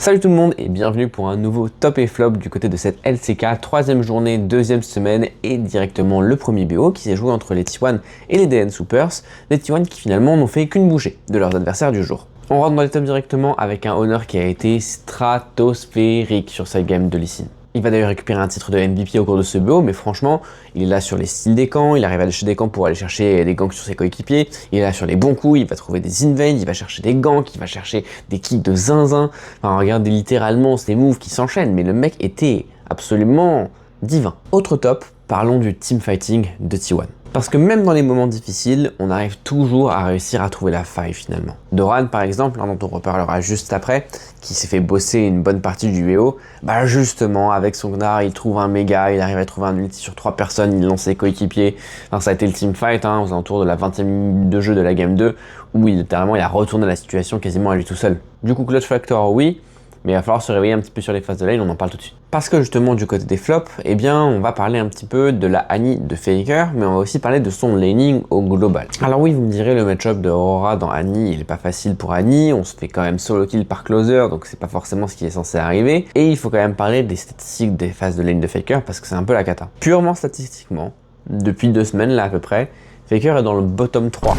Salut tout le monde et bienvenue pour un nouveau top et flop du côté de cette LCK, troisième journée, deuxième semaine et directement le premier BO qui s'est joué entre les T1 et les DN Supers, les T1 qui finalement n'ont fait qu'une bouchée de leurs adversaires du jour. On rentre dans les tops directement avec un Honor qui a été stratosphérique sur sa game de Lee Sin. Il va d'ailleurs récupérer un titre de MVP au cours de ce BO, mais franchement, il est là sur les styles des camps, il arrive à lâcher des camps pour aller chercher des ganks sur ses coéquipiers, il est là sur les bons coups, il va trouver des invades, il va chercher des ganks, il va chercher des kicks de zinzin. Enfin, regardez littéralement ces moves qui s'enchaînent, mais le mec était absolument divin. Autre top, parlons du teamfighting de T1. Parce que même dans les moments difficiles, on arrive toujours à réussir à trouver la faille finalement. Doran par exemple, dont on reparlera juste après, qui s'est fait bosser une bonne partie du BO, bah justement avec son Gnar il trouve un méga, il arrive à trouver un ulti sur 3 personnes, il lance ses coéquipiers. Enfin, ça a été le teamfight aux alentours de la 20e minute de jeu de la game 2, où littéralement il a retourné la situation quasiment à lui tout seul. Du coup clutch factor oui, mais il va falloir se réveiller un petit peu sur les phases de lane, on en parle tout de suite. Parce que justement du côté des flops, eh bien on va parler un petit peu de la Annie de Faker, mais on va aussi parler de son laning au global. Alors oui, vous me direz, le match-up de Aurora dans Annie, il est pas facile pour Annie, on se fait quand même solo kill par closer, donc c'est pas forcément ce qui est censé arriver. Et il faut quand même parler des statistiques des phases de lane de Faker, parce que c'est un peu la cata. Purement statistiquement, depuis 2 semaines là à peu près, Faker est dans le bottom 3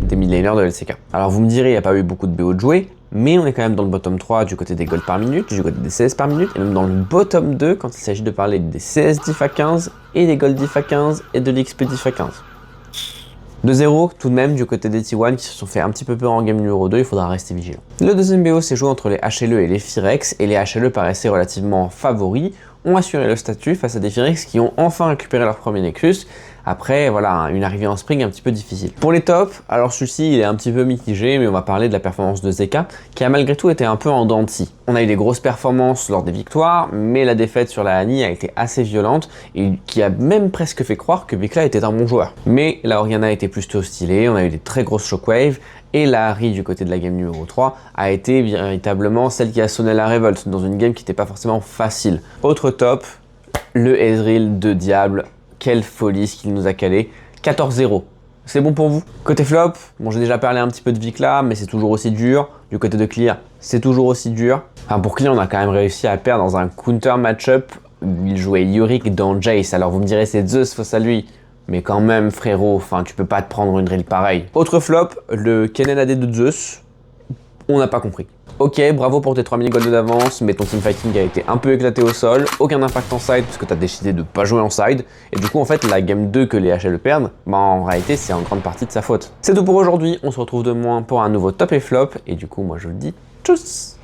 des mid-laners de LCK. Alors vous me direz, il n'y a pas eu beaucoup de BO de jouer, mais on est quand même dans le bottom 3 du côté des golds par minute, du côté des CS par minute, et même dans le bottom 2 quand il s'agit de parler des CS diff à 15 et des gold diff à 15 et de l'XP diff à 15. 2-0 tout de même du côté des T1 qui se sont fait un petit peu peur en game numéro 2, il faudra rester vigilant. Le deuxième BO s'est joué entre les HLE et les Phyrex, et les HLE paraissaient relativement favoris, ont assuré le statut face à des Phyrex qui ont enfin récupéré leur premier Nexus, après voilà, une arrivée en spring un petit peu difficile. Pour les tops, alors celui-ci il est un petit peu mitigé, mais on va parler de la performance de Zeka, qui a malgré tout été un peu en dents de scie. On a eu des grosses performances lors des victoires, mais la défaite sur la Annie a été assez violente, et qui a même presque fait croire que Vikla était un bon joueur. Mais la Orianna était plutôt stylée, on a eu des très grosses shockwaves, et la Harry du côté de la game numéro 3 a été véritablement celle qui a sonné la révolte dans une game qui n'était pas forcément facile. Autre top, le Ezreal de Diable. Quelle folie ce qu'il nous a calé. 14-0. C'est bon pour vous? Côté flop, bon j'ai déjà parlé un petit peu de Vikla, mais c'est toujours aussi dur. Du côté de Clear, c'est toujours aussi dur. Enfin pour Clear, on a quand même réussi à perdre dans un counter match-up. Il jouait Yorick dans Jace. Alors vous me direz c'est Zeus face à lui. Mais quand même frérot, enfin tu peux pas te prendre une drill pareille. Autre flop, le Kennen AD de Zeus. On n'a pas compris. Ok, bravo pour tes 3000 gold d'avance, mais ton teamfighting a été un peu éclaté au sol, aucun impact en side parce que tu as décidé de pas jouer en side, et du coup en fait la game 2 que les HL perdent, bah en réalité c'est en grande partie de sa faute. C'est tout pour aujourd'hui, on se retrouve demain pour un nouveau top et flop, et du coup moi je vous dis tchuss.